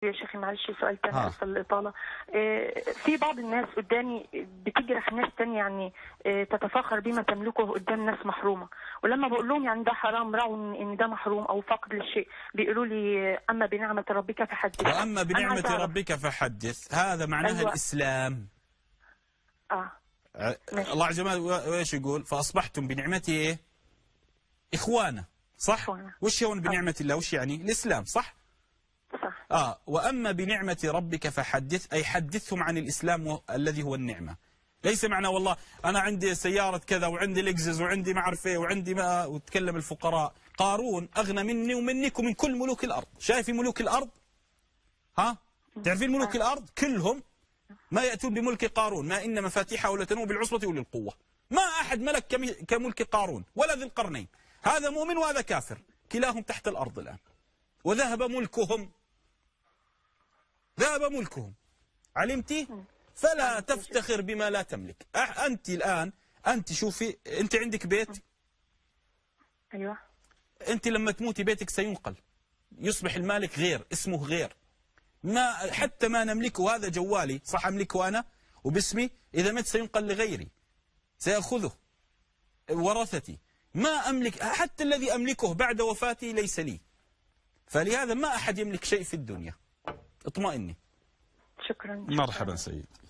يا شيخي معلش سؤال تاني ها. أصل الإطالة. في بعض الناس قدامي بتجرح ناس تانية يعني تتفاخر بما تملكه قدام ناس محرومة، ولما بقول لهم يعني ده حرام رأوا إن ده محروم أو فقد للشيء بيقولوا لي أما بنعمة ربك فحدث. وأما بنعمة ربك فحدث، هذا معناها أيوة. الإسلام. ماشي. الله عز وجل وإيش يقول؟ فأصبحتم بنعمته إيه؟ إخوانا، صح؟ إخوانا. وش هون بنعمة الله؟ وش يعني؟ الإسلام، صح؟ صح. وأما بنعمة ربك فحدث، أي حدثهم عن الإسلام الذي هو النعمة. ليس معنى والله أنا عندي سيارة كذا وعندي لكزس وعندي ما أعرف إيه وعندي ما، وتكلم الفقراء. قارون أغنى مني ومنك ومن كل ملوك الأرض. شايفي ملوك الأرض؟ ها؟ تعرفين ملوك الأرض كلهم ما يأتون بملك قارون، ما إن مفاتيحه لتنوء بالعصبة أولي القوة. ما أحد ملك كملك قارون ولا ذي القرنين. هذا مؤمن وهذا كافر، كلاهم تحت الأرض الآن، وذهب ملكهم. ذهب ملكهم. علمتي؟ فلا تفتخر بما لا تملك. أنت الآن، أنت شوفي، أنت عندك بيت. أيوة. أنت لما تموتي بيتك سينقل، يصبح المالك غير، اسمه غير. ما حتى ما نملكه، هذا جوالي صح أملكه أنا وباسمي، إذا مت سينقل لغيري، سيأخذه ورثتي. ما أملك، حتى الذي أملكه بعد وفاتي ليس لي. فلهذا ما أحد يملك شيء في الدنيا. اطمئني. شكرا. مرحبا سيد.